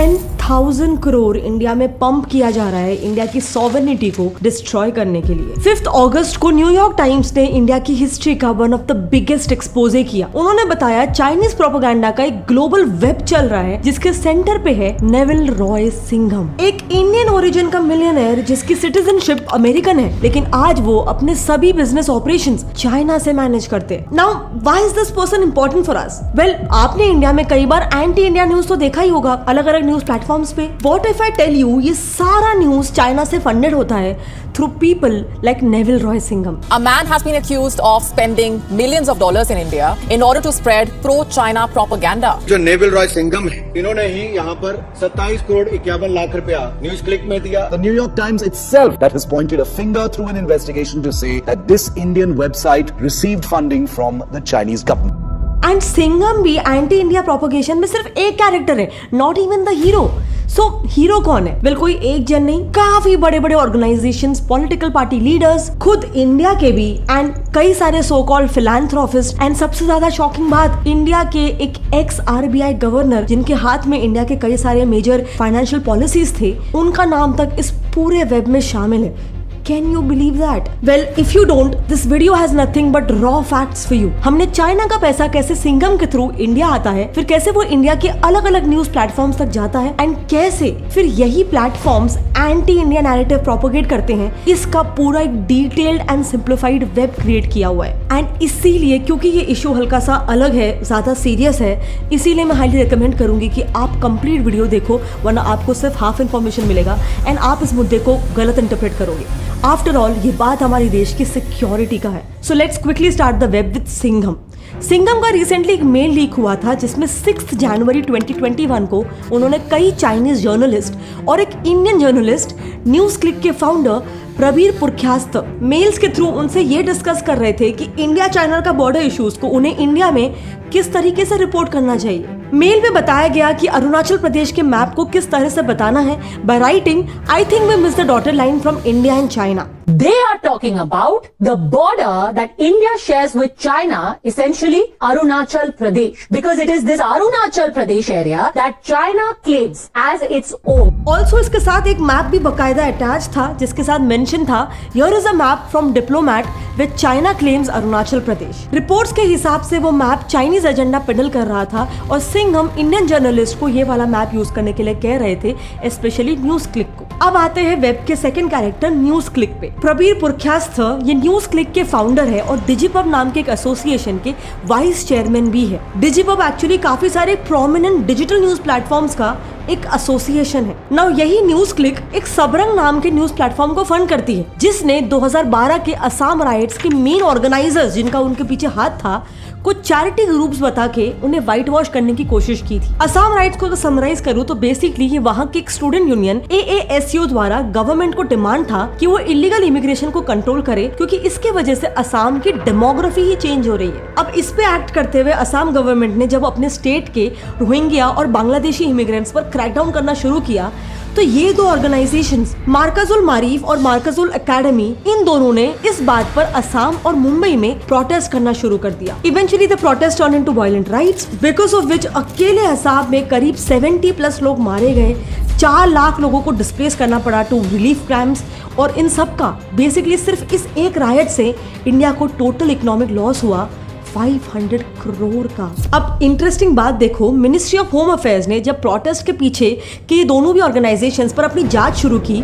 10,000 crore India में pump किया जा रहा है इंडिया की सॉवरेनिटी को डिस्ट्रॉय करने के लिए। 5 अगस्त को न्यूयॉर्क टाइम्स ने इंडिया की हिस्ट्री का one of the biggest exposé किया। उन्होंने बताया चाइनीज प्रोपेगेंडा का एक ग्लोबल वेब चल रहा है जिसके सेंटर पे है नेविल रॉय सिंघम, एक इंडियन ओरिजिन का मिलियनेयर जिसकी सिटीजनशिप अमेरिकन है, लेकिन आज वो अपने सभी बिजनेस ऑपरेशंस चाइना से मैनेज करते हैं। Now why is this person important for us? Well, आपने इंडिया में कई बार एंटी इंडिया न्यूज तो देखा ही होगा अलग अलग न्यूज प्लेटफॉर्म्स पे। What if I tell you ये सारा न्यूज चाइना से फंडेड होता है through people like Neville Roy Singham. A man has been accused of spending millions of dollars in India in order to spread pro-China propaganda. जो Neville Roy Singham है, इन्होंने ही यहाँ पर 27 करोड़ 51 लाख रुपया न्यूज क्लिक में दिया। The New York Times itself that has pointed a finger through an investigation to say that this Indian website received funding from the Chinese government. And Singham भी anti India propagation में सिर्फ एक character है, not even the hero. So hero कौन है? Well, कोई एक जन नहीं, काफी बड़े बड़े ऑर्गेनाइजेशंस, पॉलिटिकल पार्टी लीडर्स, खुद इंडिया के भी, एंड कई सारे सो कॉल्ड फिलैंथ्रोपिस्ट, एंड सबसे ज्यादा शॉकिंग बात, इंडिया के एक एक्स RBI गवर्नर जिनके हाथ में इंडिया के कई सारे मेजर फाइनेंशियल पॉलिसीज थे, उनका नाम तक इस पूरे वेब में शामिल है। Can you believe that? Well, if you don't, this video has nothing but raw facts for you. हमने चाइना का पैसा कैसे सिंघम के थ्रू इंडिया आता है, फिर कैसे वो इंडिया के अलग अलग न्यूज प्लेटफॉर्म्स तक जाता है, एंड कैसे फिर यही platforms anti India narrative propagate करते हैं, इसका पूरा एक detailed and simplified web create किया हुआ है। एंड इसीलिए, क्योंकि ये इशू हल्का सा अलग है, ज्यादा सीरियस है, इसीलिए मैं हाईली रिकमेंड करूंगी कि आप कंप्लीट वीडियो देखो, वरना आपको सिर्फ हाफ इन्फॉर्मेशन मिलेगा एंड आप इस मुद्दे को गलत इंटरप्रेट करोगे। आफ्टर ऑल, ये बात हमारे देश की सिक्योरिटी का है। So let's quickly start the web with Singham. Singham का रिसेंटली एक मेल लीक हुआ था जिसमें 6 जनवरी 2021 को उन्होंने कई चाइनीज जर्नलिस्ट और एक इंडियन जर्नलिस्ट न्यूज क्लिक के फाउंडर प्रबीर पुरख्यास्त मेल्स के थ्रू उनसे ये डिस्कस कर रहे थे कि इंडिया चाइना का बॉर्डर इश्यूज को उन्हें इंडिया में किस तरीके से रिपोर्ट करना चाहिए। मेल में बताया गया कि अरुणाचल प्रदेश के मैप को किस तरह से बताना है by writing, I think we miss the dotted line from India and China. They are talking about the border that India shares with China, essentially Arunachal Pradesh, because it is this Arunachal Pradesh area that China claims as its own. Also, इसके साथ एक map भी बकायदा attach था जिसके साथ mention था, Here is a map from diplomat which China claims Arunachal Pradesh. Reports के हिसाब से वो मैप चाइनीज एजेंडा पेडल कर रहा था और सिंघम इंडियन जर्नलिस्ट को ये वाला मैप यूज करने के लिए कह रहे थे, स्पेशली न्यूज क्लिक को। अब आते हैं वेब के सेकंड कैरेक्टर न्यूज क्लिक पे। प्रबीर पुरख्यास्त ये न्यूज क्लिक के फाउंडर है और डिजिपब नाम के एक एसोसिएशन के वाइस चेयरमैन भी है। डिजिपब एक्चुअली काफी सारे प्रोमिनेंट डिजिटल न्यूज प्लेटफॉर्म्स का एक एसोसिएशन है। नाउ यही न्यूज क्लिक एक सबरंग नाम के न्यूज प्लेटफॉर्म को फंड करती है जिसने 2012 के असम राइट्स के मेन ऑर्गेनाइजर्स, जिनका उनके पीछे हाथ था, कुछ चैरिटी ग्रुप्स बता के उन्हें व्हाइट वॉश करने की कोशिश की थी। असम राइट्स को अगर समराइज करूं तो बेसिकली ये वहाँ की एक स्टूडेंट यूनियन AASU द्वारा गवर्नमेंट को डिमांड था कि वो इलीगल इमिग्रेशन को कंट्रोल करे, क्योंकि इसके वजह से असम की डेमोग्राफी ही चेंज हो रही है। अब इस पे एक्ट करते हुए असम गवर्नमेंट ने जब अपने स्टेट के रोहिंग्या और बांग्लादेशी इमिग्रेंट्स पर क्रैकडाउन करना शुरू किया तो ये दो ऑर्गेनाइजेशंस, मार्कजुल मारीफ और मार्कजुल एकेडमी, इन दोनों ने इस बात पर असम और मुंबई में प्रोटेस्ट करना शुरू कर दिया। Eventually the protest turn into violent rights, because of which अकेले असम में करीब 70+ लोग मारे गए, 4 लाख लोगों को डिस्प्लेस करना पड़ा टू रिलीफ कैंप्स, और इन सब का बेसिकली सिर्फ इस एक रायट से इंडिया को टोटल इकोनॉमिक लॉस हुआ 500 करोड़ का। अब इंटरेस्टिंग बात देखो, मिनिस्ट्री ऑफ होम अफेयर्स ने जब प्रोटेस्ट के पीछे के ये दोनों भी ऑर्गेनाइजेशंस पर अपनी जांच शुरू की,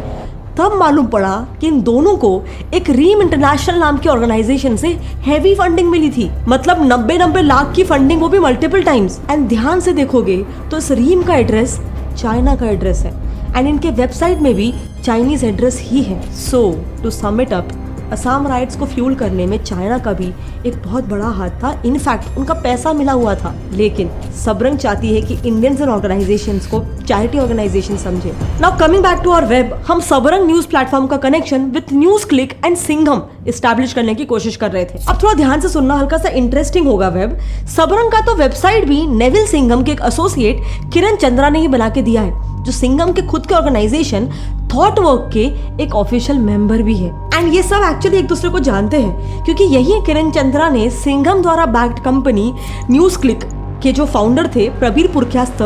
तब मालूम पड़ा कि इन दोनों को एक रीम इंटरनेशनल नाम की ऑर्गेनाइजेशन से हैवी फंडिंग मिली थी। मतलब 90 लाख की फंडिंग, वो भी मल्टीपल टाइम्स। एंड ध्यान से देखोगे तो इस रीम का एड्रेस चाइना का एड्रेस है एंड इनके वेबसाइट में भी चाइनीज एड्रेस ही है। So to sum it up, Assam rights को फ्यूल करने में चाइना का भी एक बहुत बड़ा हाथ था। इनफैक्ट उनका पैसा मिला हुआ था, लेकिन सबरंग चाहती है कि इंडियंस एंड ऑर्गेनाइजेशंस को चैरिटी ऑर्गेनाइजेशन समझे। Now coming back to our web, हम सबरंग न्यूज प्लेटफॉर्म का connection with NewsClick and Singham establish करने की कोशिश कर रहे थे। अब थोड़ा ध्यान से सुनना, हल्का सा इंटरेस्टिंग होगा वेब। सबरंग का तो वेबसाइट भी नेविल सिंघम के एक एसोसिएट किरण चंद्रा ने ही बना के दिया है, जो सिंघम के खुद के ऑर्गेनाइजेशन थॉट वर्क के एक ऑफिशियल मेंबर भी है। एंड ये सब एक्चुअली एक दूसरे को जानते हैं, क्योंकि यही किरण चंद्रा ने सिंघम द्वारा बैक्ड कंपनी न्यूज क्लिक के जो फाउंडर थे प्रबीर पुरकायस्थ,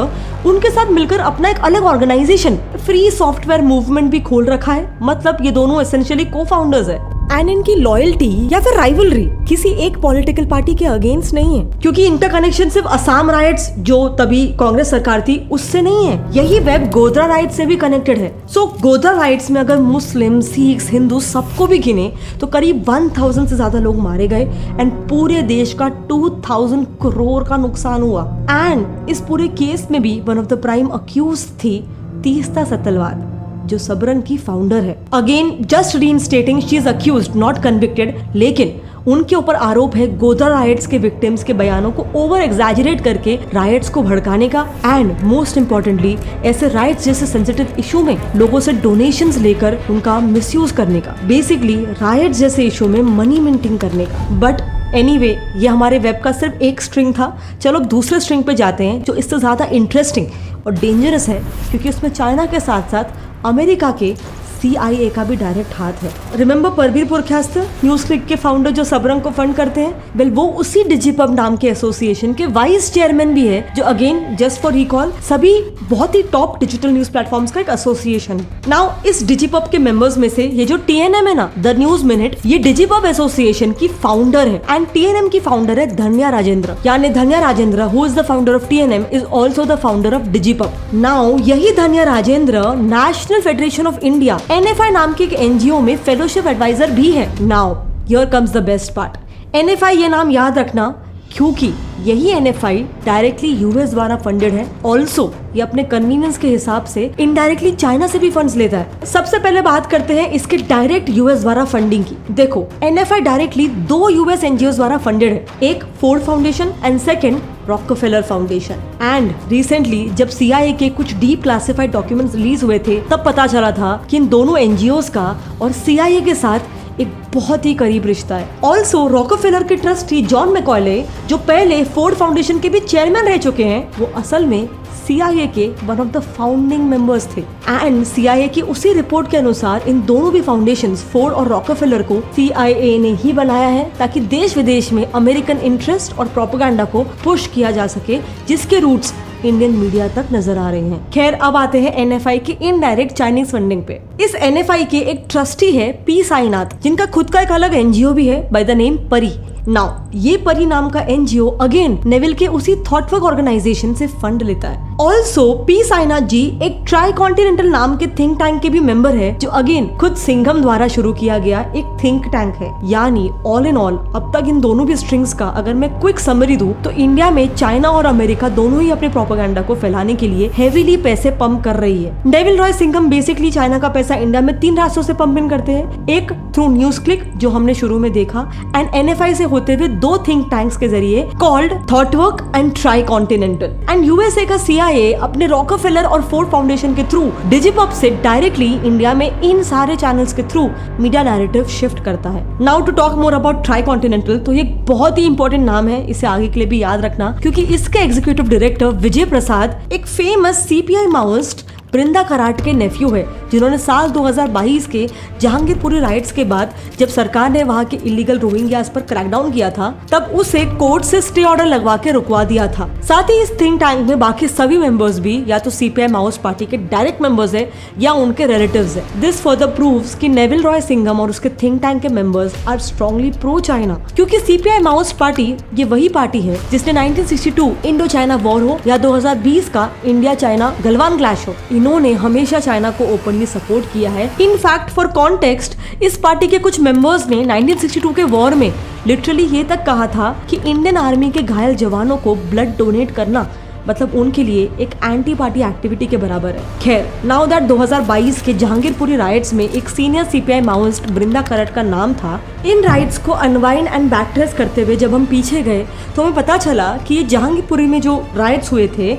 उनके साथ मिलकर अपना एक अलग ऑर्गेनाइजेशन फ्री सॉफ्टवेयर मूवमेंट भी खोल रखा है। मतलब ये दोनों एसेंशियली को फाउंडर्स है। एंड इनकी लॉयल्टी या फिर राइवलरी किसी एक पॉलिटिकल पार्टी के अगेंस्ट नहीं है, क्योंकि इंटरकनेक्शन सिर्फ असम राइट्स जो तभी कांग्रेस सरकार थी उससे नहीं है, यही वेब गोधरा राइट्स से भी कनेक्टेड है। सो गोधरा राइट्स में अगर मुस्लिम, सिख्स, हिंदू सबको भी गिने तो करीब 1000 से ज्यादा लोग मारे गए एंड पूरे देश का 2000 करोड़ का नुकसान हुआ। एंड इस पूरे केस में भी one of the prime accused थी तीस्ता सतलवाद, जो सबरंग की फाउंडर है। Again just reinstating, she is accused not convicted, लेकिन उनके ऊपर आरोप है गोधरा राइट्स के विक्टिम्स के बयानों को ओवर एग्जैजरेट करके राइट्स को भड़काने का एंड मोस्ट इम्पोर्टेंटली ऐसे राइट्स जैसे सेंसिटिव इशू में लोगों से डोनेशंस लेकर उनका मिसयूज करने का, बेसिकली राइट्स जैसे इशू में मनी मिंटिंग करने का। बट एनीवे, ये हमारे वेब का सिर्फ एक स्ट्रिंग था। चलो अब दूसरे स्ट्रिंग पे जाते हैं जो इससे ज्यादा इंटरेस्टिंग और डेंजरस है, क्योंकि उसमें चाइना के साथ साथ अमेरिका के CIA का भी डायरेक्ट हाथ है। Remember Prabir Purkayastha, news click के फाउंडर जो सबरंग को फंड करते हैं? वेल, वो उसी डिजिपब नाम के एसोसिएशन के वाइस चेयरमैन भी है, जो अगेन जस्ट फॉर रिकॉल सभी बहुत ही टॉप डिजिटल न्यूज प्लेटफॉर्म्स का एक एसोसिएशन। नाउ इस डिजिपब के मेंबर्स में से ये जो TNM है ना, द न्यूज मिनट, ये डिजिपब एसोसिएशन की फाउंडर है एंड TNM की फाउंडर है धन्या राजेंद्र, यानी Dhanya Rajendran who is the founder of TNM is also the founder of DigiPub. Now यही Dhanya Rajendran National Federation of India NFI नाम की एक NGO में फेलोशिप एडवाइजर भी है। Now here comes the best part. NFI ये नाम याद रखना, क्योंकि यही NFI डायरेक्टली US द्वारा फंडेड है। ऑल्सो ये अपने कन्वीनियंस के हिसाब से इनडायरेक्टली चाइना से भी फंड्स लेता है। सबसे पहले बात करते हैं इसके डायरेक्ट US द्वारा फंडिंग की। देखो, NFI डायरेक्टली 2 US NGOs द्वारा फंडेड है, एक Ford foundation and second Rockefeller foundation. And recently जब CIA के कुछ डीप क्लासिफाइड डॉक्यूमेंट्स रिलीज हुए थे, तब पता चला था कि इन दोनों NGOs का और CIA के साथ एक बहुत ही करीब रिश्ता है। ऑल्सो रॉकफेलर के ट्रस्टी जॉन मैकॉले, जो पहले फोर्ड फाउंडेशन के भी चेयरमैन रह चुके हैं, वो असल में CIA के one of the founding members थे। एंड CIA की उसी रिपोर्ट के अनुसार इन दोनों भी फाउंडेशंस, फोर्ड और रॉकफेलर को CIA ने ही बनाया है ताकि देश विदेश में अमेरिकन इंटरेस्ट और प्रोपेगेंडा को पुश किया जा सके, जिसके रूट्स इंडियन मीडिया तक नजर आ रहे हैं। खैर, अब आते हैं NFI की इनडायरेक्ट चाइनीज फंडिंग पे। इस NFI के एक ट्रस्टी है पी साईनाथ, जिनका खुद का एक अलग NGO भी है बाय द नेम परी। नाउ ये परी नाम का NGO अगेन नेविल के उसी थॉटवर्क ऑर्गेनाइजेशन से फंड लेता है। ऑल्सो पी साईनाथ जी एक ट्राई कॉन्टिनेंटल नाम के थिंक टैंक के भी मेंबर है, जो अगेन खुद सिंघम द्वारा शुरू किया गया एक थिंक टैंक है। यानी ऑल इन ऑल अब तक इन दोनों भी स्ट्रिंग्स का अगर मैं क्विक समरी दूं तो इंडिया में चाइना और अमेरिका दोनों ही अपने प्रोपेगेंडा को फैलाने के लिए हेवीली पैसे पंप कर रही है। Devil Roy Singham basically China का पैसा इंडिया में 3 रास्तों से पंप इन करते हैं। एक थ्रू न्यूज क्लिक, जो हमने शुरू में देखा, एंड NFI से होते हुए 2 थिंक टैंक्स के जरिए called Thoughtwork and Tricontinental. And USA का CIA अपने रॉकफेलर और फोर्ड फाउंडेशन के थ्रू डिजिपब से डायरेक्टली इंडिया में इन सारे चैनल्स के थ्रू मीडिया नैरेटिव शिफ्ट करता है। Now to talk more about tricontinental, तो ये बहुत ही इंपॉर्टेंट नाम है, इसे आगे के लिए भी याद रखना, क्योंकि इसके एग्जीक्यूटिव डायरेक्टर विजय प्रसाद एक फेमस CPI माओइस्ट बृंदा कराट के नेफ्यू है, जिन्होंने साल 2022 के जहांगीरपुरी राइट्स के बाद जब सरकार ने वहां के इलीगल रोहिंग्यास पर क्रैकडाउन किया था, तब उसे कोर्ट से स्टे ऑर्डर लगवा के रुकवा दिया था। साथ ही इस थिंक टैंक में बाकी सभी मेंबर्स भी या तो CPI माओइस्ट पार्टी के डायरेक्ट मेंबर्स है या उनके रिलेटिव्स है। दिस फर्दर प्रूव्स कि नेविल रॉय सिंघम और उसके थिंक टैंक के members are strongly pro China, क्योंकि CPI माओइस्ट पार्टी ये वही पार्टी है जिसने 1962 इंडो चाइना वॉर हो या 2020 का इंडिया चाइना गलवान क्लैश हो, इन्होंने हमेशा चाइना को ओपनली सपोर्ट किया है। इनफैक्ट फॉर कॉन्टेक्स्ट, इस पार्टी के कुछ मेंबर्स ने 1962 के वॉर में लिटरली ये तक कहा था कि इंडियन आर्मी के घायल जवानों को ब्लड डोनेट करना मतलब उनके लिए एक एंटी पार्टी एक्टिविटी के बराबर है। खैर, नाउ दैट 2022 के जहांगीरपुरी राइट्स में एक सीनियर CPI माओइस्ट बृंदा कराट का नाम था। इन राइट्स को अनवाइंड एंड बैकट्रेस करते हुए जब हम पीछे गए तो हमें पता चला कि ये जहांगीरपुरी में जो राइट्स हुए थे,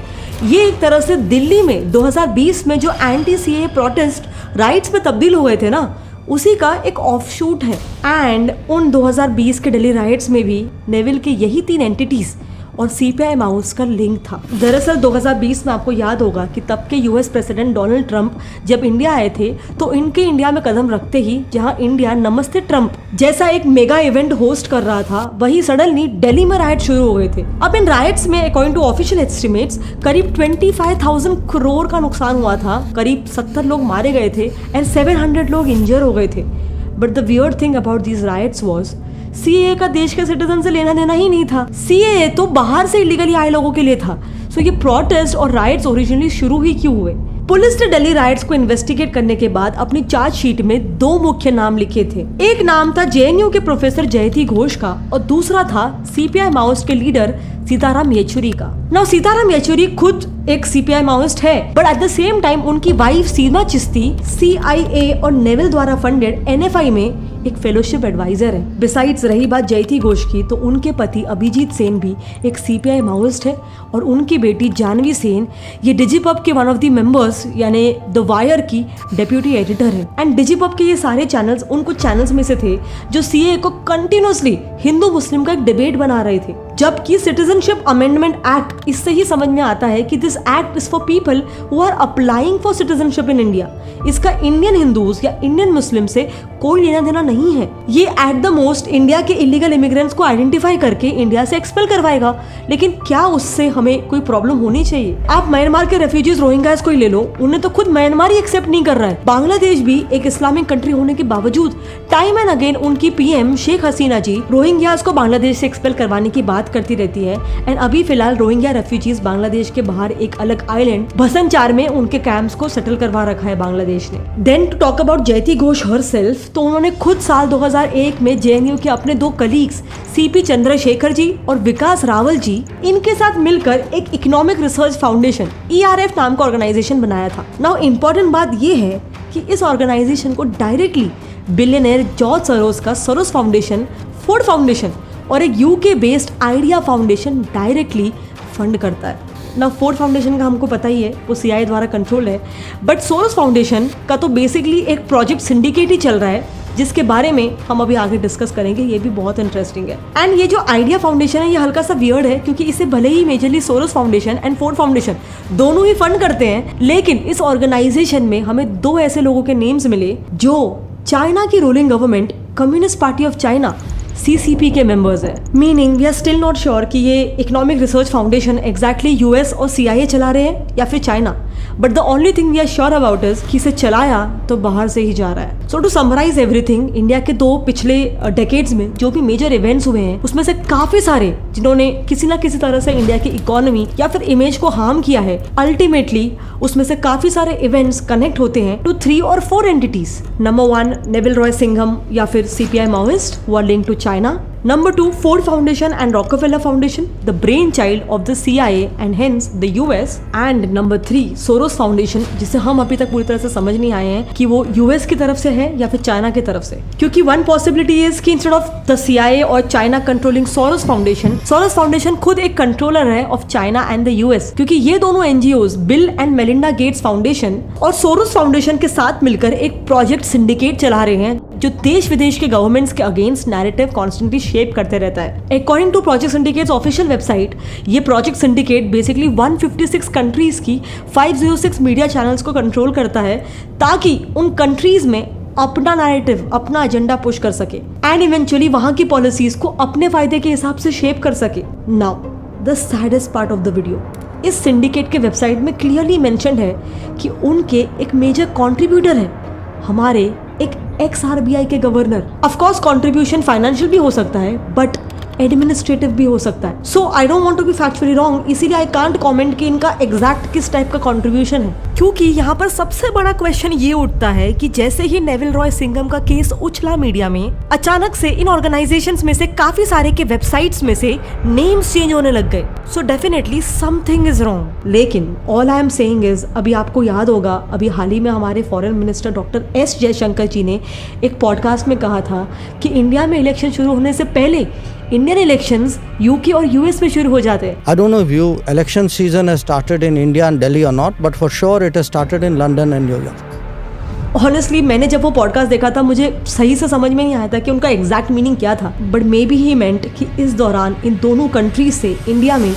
ये एक तरह से दिल्ली में 2020 में जो एंटी CAA प्रोटेस्ट राइट्स में तब्दील हुए थे ना, उसी का एक ऑफशूट है। एंड उन 2020 के दिल्ली राइट्स में भी नेविल के यही 3 एंटिटीज और सीपीआई माउस का लिंक था। दरअसल 2020 में आपको याद होगा कि तब के यूएस प्रेसिडेंट डोनाल्ड ट्रंप जब इंडिया आए थे तो इनके इंडिया में कदम रखते ही जहां इंडिया नमस्ते ट्रंप जैसा एक मेगा इवेंट होस्ट कर रहा था, वहीं सडनली दिल्ली में राइट शुरू हो गए थे। अब इन राइट्स में अकॉर्डिंग टू ऑफिशियल एस्टिमेट्स करीब 25,000 करोड़ का नुकसान हुआ था, करीब 70 लोग मारे गए थे एंड 700 लोग इंजर हो गए थे। But the weird thing about these rights was CAA का देश के सिटीजन से लेना देना ही नहीं था। सीएए तो बाहर से इलीगली आए लोगों के लिए था। सो ये प्रोटेस्ट और राइट्स ओरिजिनली शुरू ही क्यों हुए? पुलिस ने दिल्ली राइट्स को इन्वेस्टिगेट करने के बाद अपनी चार्जशीट में 2 मुख्य नाम लिखे थे। एक नाम था जेएनयू के प्रोफेसर जयती घोष का और दूसरा था सीपीआई माओइस्ट के लीडर सीताराम येचुरी का। नाउ सीताराम येचुरी खुद एक सीपीआई माओइस्ट है, but at the same time उनकी वाइफ सीमा चिश्ती सीआईए और नेवल द्वारा फंडेड एनएफआई में एक फेलोशिप एडवाइजर है। बिसाइड्स रही बात जयती घोष की, तो उनके पति अभिजीत सेन भी एक सीपीआई माओइस्ट है और उनकी बेटी जानवी सेन ये डिजिपब के वन ऑफ द मेंबर्स यानी द वायर की डेप्यूटी एडिटर है। एंड डिजिपब के ये सारे चैनल्स उन कुछ चैनल्स में से थे जो सीएए को कंटिन्यूअसली हिंदू मुस्लिम का एक डिबेट बना रहे थे, जबकि सिटीजनशिप अमेंडमेंट एक्ट इससे ही समझ में आता है कि this act is for people who are applying for citizenship in India. इसका इंडियन हिंदूज या इंडियन मुस्लिम से कोई लेना देना नहीं है। ये एट द मोस्ट इंडिया के इलीगल इमिग्रेंट्स को आइडेंटिफाई करके इंडिया से एक्सपेल करवाएगा, लेकिन क्या उससे हमें कोई प्रॉब्लम होनी चाहिए? आप म्यांमार के रेफ्यूजीज रोहिंग्यास को ही ले लो, उन्हें तो खुद म्यांमार ही एक्सेप्ट नहीं कर रहा है। बांग्लादेश भी एक इस्लामिक कंट्री होने के बावजूद टाइम एंड अगेन उनकी पीएम शेख हसीना जी रोहिंग्यास को बांग्लादेश से एक्सपेल करवाने की बात करती रहती है। एंड अभी फिलहाल रोहिंग्या रेफ्यूजीज बांग्लादेश के बाहर एक अलग आइलैंड भसनचार में उनके कैंप्स को सेटल करवा रखा है बांग्लादेश ने। देन टू टॉक अबाउट जयती घोष हरसेल्फ, तो उन्होंने खुद साल 2001 में जेएनयू के अपने 2 कलीग्स सीपी चंद्रशेखर जी और विकास रावल जी इनके साथ मिलकर एक इकोनॉमिक रिसर्च फाउंडेशन ERF नाम का ऑर्गेनाइजेशन बनाया था। नाउ इम्पोर्टेंट बात ये है कि इस ऑर्गेनाइजेशन को डायरेक्टली बिलियनर जॉर्ज सोरोस का सोरोस फाउंडेशन, फोर्ड फाउंडेशन और एक UK based idea foundation directly fund करता है। ना फोर्ड फाउंडेशन का हमको पता ही है, वो CIA द्वारा कंट्रोल है, बट सोरोस फाउंडेशन का तो बेसिकली एक प्रोजेक्ट सिंडिकेट ही चल रहा है जिसके बारे में हम अभी आगे डिस्कस करेंगे। ये भी बहुत इंटरेस्टिंग है। एंड ये जो आइडिया फाउंडेशन है ये हल्का सा वियर्ड है क्योंकि इसे भले ही majorly Soros Foundation and Ford Foundation दोनों ही फंड करते हैं, लेकिन इस ऑर्गेनाइजेशन में हमें 2 ऐसे लोगों के नेम्स मिले जो चाइना की ruling government communist party of China CCP के मेंबर्स हैं। Meaning we are still not sure कि ये economic research foundation exactly US और CIA चला रहे हैं या फिर China, but the only thing we are sure about is कि इसे चलाया तो बाहर से ही जा रहा है। So to summarise everything, India के 2 पिछले डेकेड्स में जो भी मेजर इवेंट्स हुए हैं उसमें से काफी सारे जिन्होंने किसी ना किसी तरह से इंडिया की इकोनॉमी या फिर इमेज को हार्म किया है, अल्टीमेटली उसमें से काफी सारे इवेंट्स कनेक्ट होते हैं टू 3 और 4 entities. Number 1 Neville Roy Singham या फिर CPI Maoist who are linked to China. Number 2 Ford Foundation and Rockefeller Foundation, the brainchild of the CIA and hence the US. And number 3 Soros Foundation, जिसे हम अभी तक पूरी तरह से समझ नहीं आए हैं कि वो US की तरफ से है या फिर चाइना की तरफ से, क्योंकि one possibility is कि instead of the CIA और China controlling Soros Foundation खुद एक कंट्रोलर है of China and the US, क्योंकि ये दोनों NGOs bill and Melinda Gates foundation और सोरोस फाउंडेशन के साथ मिलकर एक प्रोजेक्ट सिंडिकेट चला रहे हैं जो देश विदेश के गवर्नमेंट्स के अगेंस्ट नैरेटिव कॉन्स्टेंटली शेप करते रहता है। According to Project Syndicate's official website, ये प्रोजेक्ट सिंडिकेट बेसिकली 156 कंट्रीज की 506 मीडिया चैनल्स को कंट्रोल करता है ताकि उन कंट्रीज में अपना नैरेटिव, अपना एजेंडा पुश कर सके एंड इवेंचुअली वहां की पॉलिसीज को अपने फायदे के हिसाब से शेप कर सके। Now the saddest part of the video, इस सिंडिकेट के वेबसाइट में क्लियरली मेंशन्ड है कि उनके एक मेजर कंट्रीब्यूटर है हमारे एक एक्स RBI के governor. Of course contribution financial भी हो सकता है बट एडमिनिस्ट्रेटिव भी हो सकता है। So I don't want to be factually wrong, इसीलिए आई कांट कमेंट कि इनका एग्जैक्ट किस टाइप का कंट्रीब्यूशन है, क्योंकि यहाँ पर सबसे बड़ा क्वेश्चन ये उठता है कि जैसे ही नेविल रॉय सिंघम का केस उछला मीडिया में, अचानक से इन ऑर्गेनाइजेशंस में से काफी सारे के वेबसाइट्स में से नेम्स चेंज होने लग गए। So definitely something is wrong. लेकिन all I am saying is, अभी आपको याद होगा अभी हाल ही में हमारे foreign minister doctor S Jaishankar ji ने एक पॉडकास्ट में कहा था कि इंडिया में इलेक्शन शुरू होने से पहले इंडियन इलेक्शंस UK और US में शुरू हो जाते हैं। I don't know if you election season has started in India and Delhi or not, but for sure it has started in London and New York. Honestly मैंने जब वो podcast देखा था मुझे सही से समझ में नहीं आया था कि उनका एग्जैक्ट मीनिंग क्या था, बट मे बी ही मेंट कि इस दौरान इन दोनों कंट्रीज से इंडिया में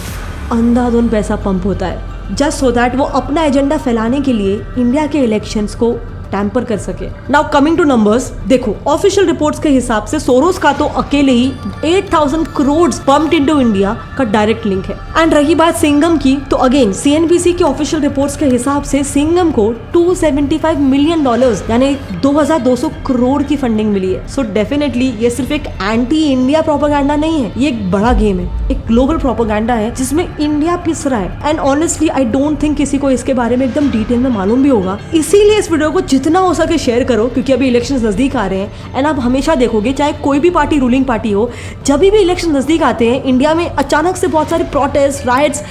अंधाधुंध पैसा पंप होता है जस्ट सो दैट वो अपना एजेंडा फैलाने के लिए इंडिया के इलेक्शंस को टैम्पर कर सके। नाउ कमिंग टू नंबर्स, देखो ऑफिशियल रिपोर्ट्स के हिसाब से सोरोस का तो अकेले ही 8,000 करोड़ पम्प्ड इनटू इंडिया का डायरेक्ट लिंक है। एंड रही बात सिंघम की, तो अगेन सीएनबीसी के ऑफिशियल रिपोर्ट्स के हिसाब से सिंघम को $275 मिलियन यानी 2,200 करोड़ की फंडिंग मिली है। सो डेफिनेटली ये सिर्फ एक एंटी इंडिया प्रोपेगेंडा नहीं है, ये एक बड़ा गेम है, एक ग्लोबल प्रोपेगेंडा है जिसमें इंडिया पिस रहा है। And honestly I don't think किसी को इसके बारे में एकदम डिटेल में मालूम भी होगा, इसीलिए इस वीडियो को जितना हो सके शेयर करो, क्योंकि अभी इलेक्शंस नजदीक आ रहे हैं। एंड आप हमेशा देखोगे चाहे कोई भी पार्टी रूलिंग पार्टी हो, जब भी इलेक्शन नजदीक आते हैं इंडिया में अचानक से बहुत सारे प्रोटेस्ट, राइट्स,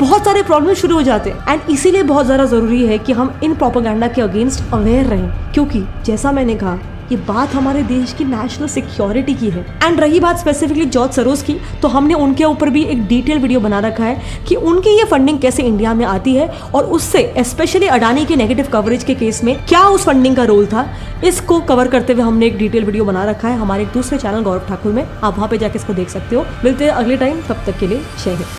बहुत सारे प्रॉब्लम शुरू हो जाते हैं। एंड इसीलिए बहुत ज़्यादा ज़रूरी है कि हम इन प्रोपेगेंडा के अगेंस्ट अवेयर रहें, क्योंकि जैसा मैंने कहा ये बात हमारे देश की नेशनल सिक्योरिटी की है। एंड रही बात स्पेसिफिकली जॉर्ज सोरोस की, तो हमने उनके ऊपर भी एक डिटेल वीडियो बना रखा है कि उनकी ये फंडिंग कैसे इंडिया में आती है और उससे स्पेशली अडानी के नेगेटिव कवरेज के केस में क्या उस फंडिंग का रोल था, इसको कवर करते हुए हमने एक डिटेल वीडियो बना रखा है हमारे दूसरे चैनल गौरव ठाकुर में। आप वहां पे जाके इसको देख सकते हो। मिलते हैं अगले टाइम, तब तक के लिए जय हिंद।